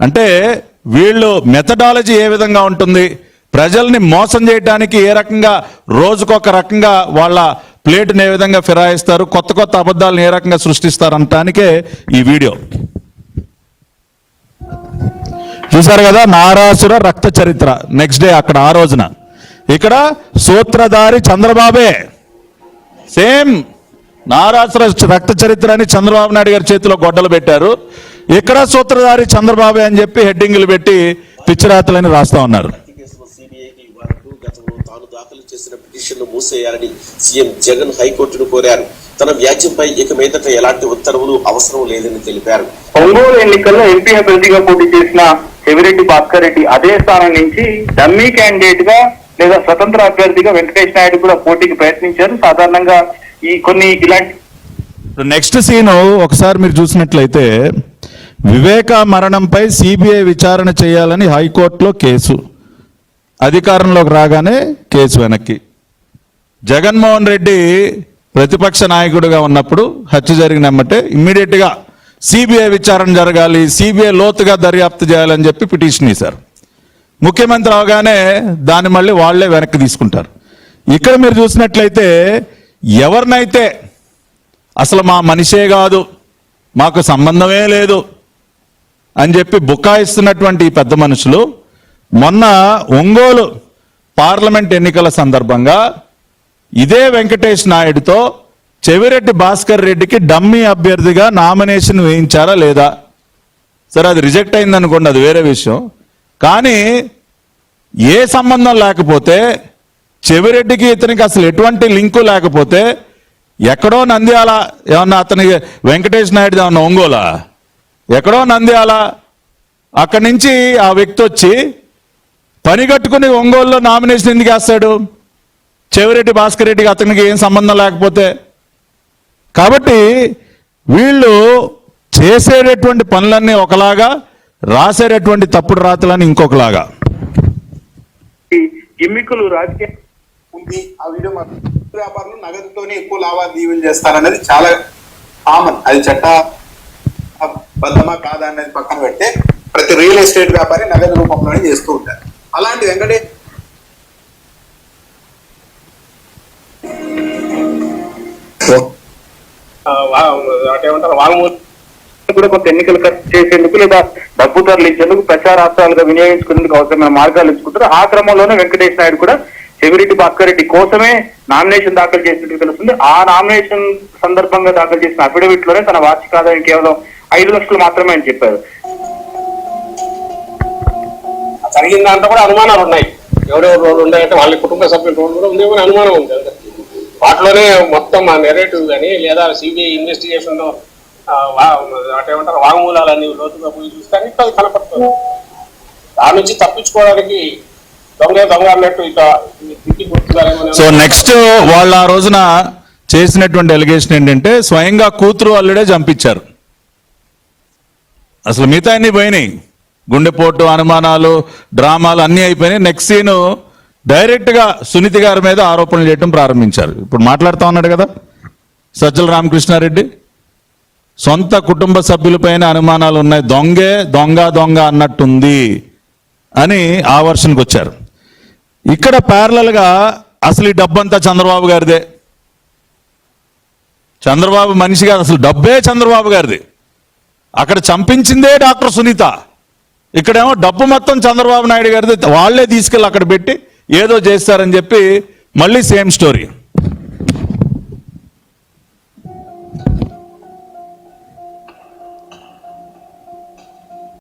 అంటే వీళ్ళు మెథడాలజీ ఏ విధంగా ఉంటుంది, ప్రజల్ని మోసం చేయడానికి ఏ రకంగా రోజుకొక రకంగా వాళ్ళ ప్లేట్ని ఏ విధంగా ఫిరాయిస్తారు, కొత్త కొత్త అబద్ధాలను ఏ రకంగా సృష్టిస్తారు అనటానికే ఈ వీడియో. చూసారు కదా, నారాసుర రక్త చరిత్ర. నెక్స్ట్ డే అక్కడ ఆ రోజున ఇక్కడ సూత్రధారి చంద్రబాబే, సేమ్ నారాసుర రక్త చరిత్ర అని చంద్రబాబు నాయుడు గారి చేతిలో గొడ్డలు పెట్టారు. ఇక్కడ సూత్రధారి చంద్రబాబే అని చెప్పి హెడ్డింగ్లు పెట్టి పిచ్చిరాతలని రాస్తా ఉన్నారు. తాను దాఖలు చేసిన పిటిషన్ను మూసేయాలని సీఎం జగన్ హైకోర్టును కోరారు. తన వ్యాజ్యంపై ఇక మీదట ఎలాంటి ఉత్తర్వులు అవసరం లేదని తెలిపారు. ఒంగోలు ఎన్నికల్లో ఎంపీ అభ్యర్థిగా పోటీ చేసిన చెవిరెడ్డి భాస్కర్ రెడ్డి అదే స్థానం నుంచి డమ్మీ క్యాండిడేట్ గా లేదా స్వతంత్ర అభ్యర్థిగా వెంకటేష్ నాయుడు కూడా పోటీకి ప్రయత్నించారు. సాధారణంగా ఈ కొన్ని ఇలాంటి నెక్స్ట్ సీను ఒకసారి మీరు చూసినట్లయితే, వివేక మరణంపై సిబిఐ విచారణ చేయాలని హైకోర్టులో కేసు, అధికారంలోకి రాగానే కేసు వెనక్కి. జగన్మోహన్ రెడ్డి ప్రతిపక్ష నాయకుడిగా ఉన్నప్పుడు హత్య జరిగినమ్మటే ఇమ్మీడియట్గా సిబిఐ విచారణ జరగాలి, సిబిఐ లోతుగా దర్యాప్తు చేయాలని చెప్పి పిటిషన్ ఇచ్చారు. ముఖ్యమంత్రి అవగానే దాన్ని మళ్ళీ వాళ్లే వెనక్కి తీసుకుంటారు. ఇక్కడ మీరు చూసినట్లయితే ఎవరినైతే అసలు మా మనిషే కాదు, మాకు సంబంధమే లేదు అని చెప్పి బుకాయిస్తున్నటువంటి ఈ పెద్ద మనుషులు మొన్న ఒంగోలు పార్లమెంట్ ఎన్నికల సందర్భంగా ఇదే వెంకటేష్ నాయుడుతో చెవిరెడ్డి భాస్కర్ రెడ్డికి డమ్మీ అభ్యర్థిగా నామినేషన్ వేయించారా లేదా? సరే, అది రిజెక్ట్ అయిందనుకోండి, అది వేరే విషయం. కానీ ఏ సంబంధం లేకపోతే, చెవిరెడ్డికి ఇతనికి అసలు ఎటువంటి లింకు లేకపోతే, ఎక్కడో నంద్యాల ఏమన్నా అతనికి వెంకటేష్ నాయుడు ఏమన్నా ఒంగోలా, ఎక్కడో నంద్యాల, అక్కడి నుంచి ఆ వ్యక్తి వచ్చి పని కట్టుకుని ఒంగోలులో నామినేషన్ ఎందుకు వేస్తాడు? చెవిరెడ్డి భాస్కర్ రెడ్డికి అతనికి ఏం సంబంధం లేకపోతే. కాబట్టి వీళ్ళు చేసేటటువంటి పనులన్నీ ఒకలాగా, రాసేటటువంటి తప్పుడు రాతలని ఇంకొకలాగా. ఎన్నికలు రాజకీయ ఉంది. ఆ వీడియో వ్యాపారులు నగదుతోనే ఎక్కువ లావాదేవీలు చేస్తారనేది చాలా కామన్. అది చట్టబద్ధమా కాదా అనేది పక్కన పెడితే ప్రతి రియల్ ఎస్టేట్ వ్యాపారి నగదు రూపంలోనే చేస్తూ ఉంటారు. అలాంటి వెంకటేష్ ఏమంటారు వాంగ్మూలం కూడా కొంత ఎన్నికలు ఖర్చు చేసేందుకు లేదా డబ్బు తరలించేందుకు ప్రచారాస్త్రాలుగా వినియోగించుకునేందుకు అవసరమైన మార్గాలు ఎంచుకుంటారు. ఆ క్రమంలోనే వెంకటేష్ నాయుడు కూడా చెవిరెడ్డి భాస్కర్ రెడ్డి కోసమే నామినేషన్ దాఖలు చేసినట్టు తెలుస్తుంది. ఆ నామినేషన్ సందర్భంగా దాఖలు చేసిన అఫిడవిట్ లోనే తన వార్షిక ఆదాయం కేవలం 5 లక్షలు మాత్రమే అని చెప్పారు. జరిగిన దాంట్లో కూడా అనుమానాలు ఉన్నాయి. ఎవరెవరు రోడ్లు ఉన్నాయంటే వాళ్ళ కుటుంబ సభ్యుల రోడ్లు కూడా ఉందేమని అనుమానం ఉంది. వాటిలోనే మొత్తం ఆ నెరేటివ్ కానీ లేదా సిబిఐ ఇన్వెస్టిగేషన్ ఏమంటారు వాంగ్మూలాలని లోతుగా పోయి చూస్తే అది కనపడుతుంది. దాని నుంచి తప్పించుకోవడానికి దొంగ అన్నట్టు ఇక సో నెక్స్ట్ వాళ్ళు ఆ రోజున చేసినటువంటి ఎలిగేషన్ ఏంటంటే, స్వయంగా కూతురు అల్లుడే చంపించారు. అసలు మిగతా అన్ని పోయినాయి, గుండెపోటు, అనుమానాలు, డ్రామాలు అన్నీ అయిపోయినాయి. నెక్స్ట్ సీను డైరెక్ట్గా సునీతి గారి మీద ఆరోపణలు చేయడం ప్రారంభించారు. ఇప్పుడు మాట్లాడుతూ ఉన్నాడు కదా సజ్జల రామకృష్ణారెడ్డి, సొంత కుటుంబ సభ్యులపైన అనుమానాలు ఉన్నాయి, దొంగ అన్నట్టుంది అని ఆ వర్షన్కి వచ్చారు. ఇక్కడ ప్యారలల్గా అసలు ఈ డబ్బంతా చంద్రబాబు గారిదే, చంద్రబాబు మనిషిగా అసలు డబ్బే చంద్రబాబు గారిది. అక్కడ చంపించిందే డాక్టర్ సునీత, ఇక్కడేమో డబ్బు మొత్తం చంద్రబాబు నాయుడు గారిది, వాళ్లే తీసుకెళ్ళి అక్కడ పెట్టి ఏదో చేస్తారని చెప్పి మళ్ళీ సేమ్ స్టోరీ.